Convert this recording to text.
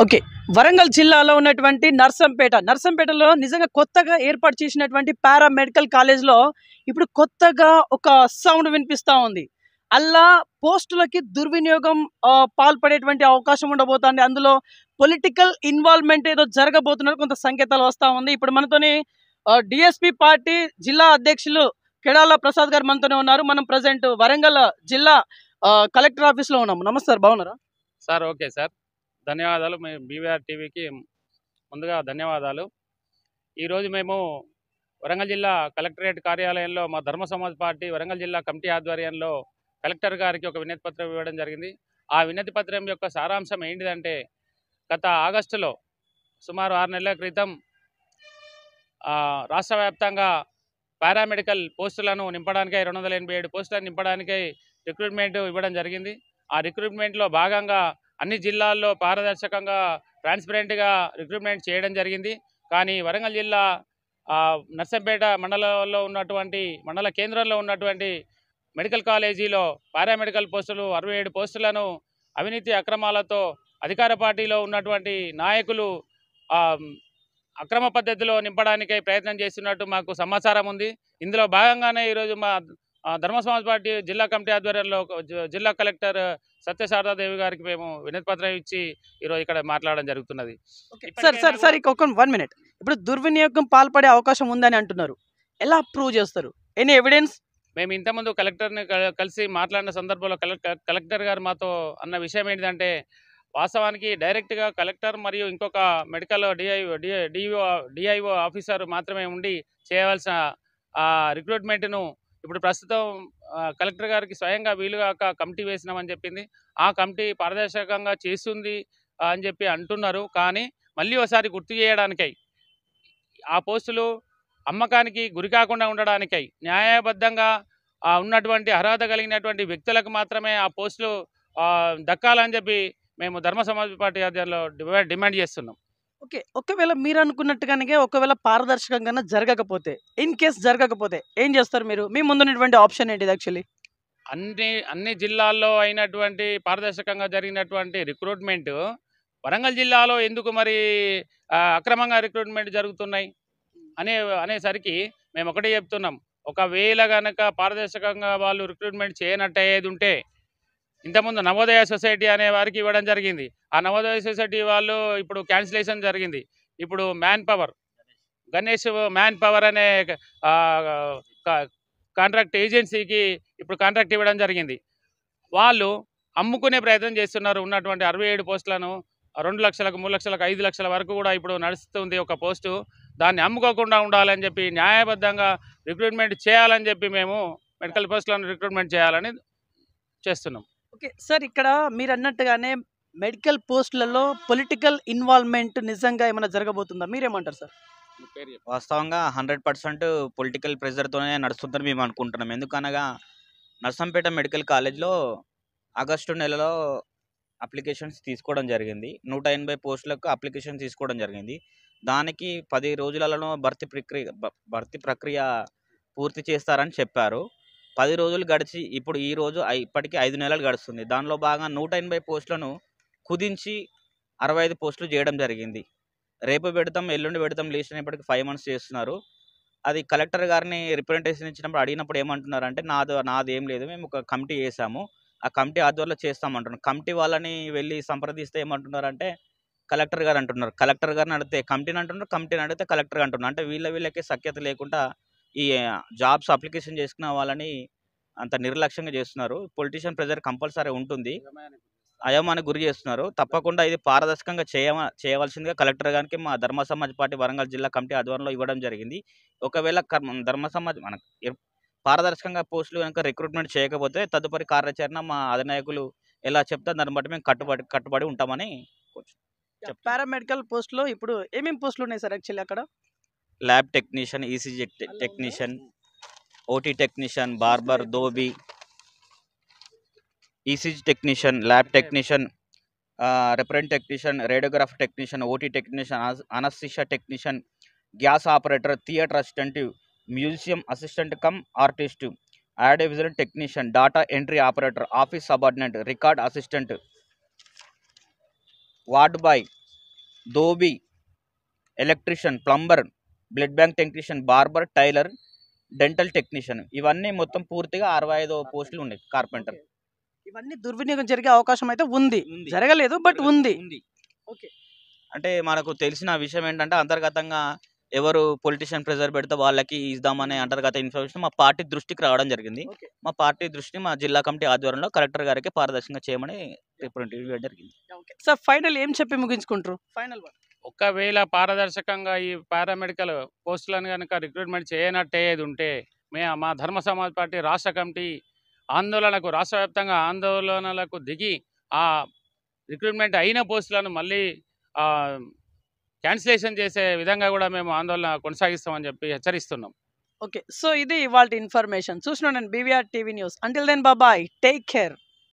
Okay. Warangal జిల్లాలో ఉన్నటువంటి నర్సంపేటలో నిజంగా కొత్తగా ఏర్పాటు చేసినటువంటి పారామెడికల్ కాలేజ్‌లో ఇప్పుడు కొత్తగా ఒక సౌండ్ వినిపిస్తా ఉంది. అల్లా పోస్టులకి దుర్వినియోగం పాల్పడేటువంటి అవకాశం ఉండబోతాంది. అందులో పొలిటికల్ ఇన్వాల్వ్‌మెంట్ ఏదో జరగబోతున్నట్టు కొంత సంకేతాలు వస్తా ఉంది. ఇప్పుడు మనతోని డీఎస్‌పీ పార్టీ జిల్లా అధ్యక్షులు కెడాల ప్రసాద్ గారు మనతోనే ఉన్నారు. మనం ప్రెజెంట్ వరంగల్ జిల్లా కలెక్టర్ ఆఫీస్‌లో ఉన్నాము. నమస్తే సార్, బాగున్నారా? సార్ ఓకే సార్, ధన్యవాదాలు. మీ బీవీఆర్ టీవీకి ముందుగా ధన్యవాదాలు. ఈరోజు మేము వరంగల్ జిల్లా కలెక్టరేట్ కార్యాలయంలో మా ధర్మ సమాజ్ పార్టీ వరంగల్ జిల్లా కమిటీ ఆధ్వర్యంలో కలెక్టర్ గారికి ఒక వినతి పత్రం ఇవ్వడం జరిగింది. ఆ వినతి పత్రం యొక్క సారాంశం ఏంటిదంటే, గత ఆగస్టులో సుమారు 6 నెలల క్రితం రాష్ట్ర వ్యాప్తంగా పారామెడికల్ పోస్టులను నింపడానికై 287 పోస్టులను నింపడానికై రిక్రూట్మెంట్ ఇవ్వడం జరిగింది. ఆ రిక్రూట్మెంట్లో భాగంగా అన్ని జిల్లాల్లో పారదర్శకంగా ట్రాన్స్పరెంట్గా రిక్రూట్మెంట్ చేయడం జరిగింది. కానీ వరంగల్ జిల్లా నర్సంపేట మండలంలో ఉన్నటువంటి మండల కేంద్రంలో ఉన్నటువంటి మెడికల్ కాలేజీలో పారామెడికల్ పోస్టులు 67 పోస్టులను అవినీతి అక్రమాలతో అధికార పార్టీలో ఉన్నటువంటి నాయకులు అక్రమ పద్ధతిలో నింపడానికై ప్రయత్నం చేస్తున్నట్టు మాకు సమాచారం ఉంది. ఇందులో భాగంగానే ఈరోజు మా ధర్మ సమాజ్ పార్టీ జిల్లా కమిటీ ఆధ్వర్యంలో జిల్లా కలెక్టర్ సత్యశారదాదేవి గారికి మేము వినతి పత్రం ఇచ్చి ఈరోజు ఇక్కడ మాట్లాడడం జరుగుతున్నది. సార్ ఒక 1 మినిట్. ఇప్పుడు దుర్వినియోగం పాల్పడే అవకాశం ఉందని అంటున్నారు. ఎలా ప్రూవ్ చేస్తారు? Any evidence? మేము ఇంతకుముందు కలెక్టర్ని కలిసి మాట్లాడిన సందర్భంలో కలెక్టర్ గారు మాతో అన్న విషయం ఏంటంటే, వాస్తవానికి డైరెక్ట్గా కలెక్టర్ మరియు ఇంకొక మెడికల్ డిఐఓ ఆఫీసర్ మాత్రమే ఉండి చేయవలసిన రిక్రూట్మెంట్ను ఇప్పుడు ప్రస్తుతం కలెక్టర్ గారికి స్వయంగా వీలుగాక కమిటీ వేసినామని చెప్పింది. ఆ కమిటీ పారదర్శకంగా చేస్తుంది అని చెప్పి అంటున్నారు. కానీ మళ్ళీ ఒకసారి గుర్తు చేయడానికై, ఆ పోస్టులు అమ్మకానికి గురి కాకుండా ఉండడానికై న్యాయబద్ధంగా ఉన్నటువంటి అర్హత కలిగినటువంటి వ్యక్తులకు మాత్రమే ఆ పోస్టులు దక్కాలని చెప్పి మేము ధర్మ సమాజ్ పార్టీ ఆధ్వర్యంలో డిమాండ్ చేస్తున్నాం. ఓకే. ఒకవేళ మీరు అనుకున్నట్టుగానే ఒకవేళ పారదర్శకంగా జరగకపోతే, ఇన్ కేస్ జరగకపోతే ఏం చేస్తారు మీరు? మీ ముందున్నటువంటి ఆప్షన్ ఏంటిది యాక్చువల్లీ? అన్ని జిల్లాల్లో అయినటువంటి పారదర్శకంగా జరిగినటువంటి రిక్రూట్మెంట్ వరంగల్ జిల్లాలో ఎందుకు మరి అక్రమంగా రిక్రూట్మెంట్ జరుగుతున్నాయి అనేసరికి మేము ఒకటే చెప్తున్నాం. ఒకవేళ కనుక పారదర్శకంగా వాళ్ళు రిక్రూట్మెంట్ చేయనట్టయ్యేది ఉంటే, ఇంతకుముందు నవోదయ సొసైటీ అనే వారికి ఇవ్వడం జరిగింది. ఆ నవోదయ సొసైటీ వాళ్ళు ఇప్పుడు క్యాన్సిలేషన్ జరిగింది. ఇప్పుడు గణేష్ మ్యాన్ పవర్ అనే కాంట్రాక్ట్ ఏజెన్సీకి ఇప్పుడు కాంట్రాక్ట్ ఇవ్వడం జరిగింది. వాళ్ళు అమ్ముకునే ప్రయత్నం చేస్తున్నారు. ఉన్నటువంటి 67 పోస్టులను 2 లక్షలకు, 3 లక్షలకు, 5 లక్షల వరకు కూడా ఇప్పుడు నడుస్తుంది ఒక పోస్టు. దాన్ని అమ్ముకోకుండా ఉండాలని చెప్పి న్యాయబద్ధంగా రిక్రూట్మెంట్ చేయాలని చెప్పి మేము మెడికల్ పోస్టులను రిక్రూట్మెంట్ చేయాలని చేస్తున్నాం. ఓకే సార్, ఇక్కడ మీరు అన్నట్టుగానే మెడికల్ పోస్టులలో పొలిటికల్ ఇన్వాల్వ్మెంట్ నిజంగా ఏమైనా జరగబోతుందా? మీరేమంటారు సార్? వాస్తవంగా 100% పొలిటికల్ ప్రెజర్తోనే నడుస్తుందని మేము అనుకుంటున్నాం. ఎందుకనగా నర్సంపేట మెడికల్ కాలేజ్లో ఆగస్టు నెలలో అప్లికేషన్స్ తీసుకోవడం జరిగింది. 180 పోస్టులకు అప్లికేషన్ తీసుకోవడం జరిగింది. దానికి 10 రోజులలో భర్తీ ప్రక్రియ పూర్తి చేస్తారని చెప్పారు. 10 రోజులు గడిచి ఇప్పుడు ఇప్పటికీ 5 నెలలు గడుస్తుంది. దానిలో భాగంగా 180 పోస్టులను కుదించి 65 పోస్టులు చేయడం జరిగింది. రేపు పెడతాం, ఎల్లుండి పెడతాం లిస్ట్ అనేప్పటికీ 5 మంత్స్ చేస్తున్నారు. అది కలెక్టర్ గారిని రిప్రజెంటేషన్ ఇచ్చినప్పుడు అడిగినప్పుడు ఏమంటున్నారంటే, నాదేం లేదు, మేము ఒక కమిటీ వేసాము, ఆ కమిటీ ఆధ్వర్యంలో చేస్తామంటున్నారు. కమిటీ వాళ్ళని వెళ్ళి సంప్రదిస్తే ఏమంటున్నారంటే, కలెక్టర్ గారు అంటున్నారు. కలెక్టర్ గారిని అడిగితే కమిటీని అంటున్నారు, కమిటీని అడిగితే కలెక్టర్ గారు అంటున్నారు. అంటే వీళ్ళకి సఖ్యత లేకుండా ఈ జాబ్స్ అప్లికేషన్ చేసుకున్న వాళ్ళని అంత నిర్లక్ష్యంగా చేస్తున్నారు. పొలిటీషియన్ ప్రెజర్ కంపల్సరీ ఉంటుంది, అయోమానికి గురి చేస్తున్నారు. తప్పకుండా ఇది పారదర్శకంగా చేయవలసిందిగా కలెక్టర్ గారికి మా ధర్మ సమాజ్ పార్టీ వరంగల్ జిల్లా కమిటీ ఆధ్వర్యంలో ఇవ్వడం జరిగింది. ఒకవేళ ధర్మ సమాజ్ పారదర్శకంగా పోస్టులు కనుక రిక్రూట్మెంట్ చేయకపోతే తదుపరి కార్యాచరణ మా అధినాయకులు ఎలా చెప్తే దాన్ని బట్టి మేము కట్టుబడి ఉంటామని పారామెడికల్ పోస్టులో ఇప్పుడు ఏమేమి పోస్టులు ఉన్నాయి సార్ యాక్చువల్లీ అక్కడ? Lab technician, ECG technician, OT technician, barber, dhobi, ECG technician, lab technician, referent technician, radiograph technician, OT technician, anaesthesia technician, gas operator, theatre assistant, museum assistant cum artist, audio visual technician, data entry operator, office subordinate, record assistant, ward boy, dhobi, electrician, plumber, blood bank technician, barber, tailor, dental technician ఇవన్నీ మొత్తం పూర్తిగా 65 పోస్టులు ఉన్నాయి. Carpenter ఇవన్నీ దుర్వినియోగం జరిగే అవకాశం అయితే ఉంది, జరగలేదు బట్ ఉంది. ఓకే. అంటే మనకు తెలిసిన విషయం ఏంటంటే అంతర్గతంగా ఎవరు పొలిటీషియన్ ప్రెజర్ పెడితే వాళ్ళకి ఇద్దామనే అంతర్గత ఇన్ఫర్మేషన్ మా పార్టీ దృష్టికి రావడం జరిగింది. ఓకే. మా పార్టీ దృష్టిని మా జిల్లా కమిటీ ఆధ్వర్యంలో కలెక్టర్ గారికి పారదర్శకంగా చేయమని రిప్రజెంటేటివ్ ఇవ్వడం జరిగింది. ఓకే సార్, ఫైనల్ ఏం చెప్పి ముగించుకుంటారు? ఫైనల్ ఒకవేళ పారదర్శకంగా ఈ పారామెడికల్ పోస్టులను కనుక రిక్రూట్మెంట్ చేయనట్టేది ఉంటే మా ధర్మ సమాజ్ పార్టీ రాష్ట్ర కమిటీ రాష్ట్ర వ్యాప్తంగా ఆందోళనలకు దిగి ఆ రిక్రూట్మెంట్ అయిన పోస్టులను మళ్ళీ క్యాన్సిలేషన్ చేసే విధంగా కూడా మేము ఆందోళన కొనసాగిస్తామని చెప్పి హెచ్చరిస్తున్నాం. ఓకే, సో ఇది ఇవాళ ఇన్ఫర్మేషన్. చూస్తున్నాను నేను BVR TV news. Until then bye, take care.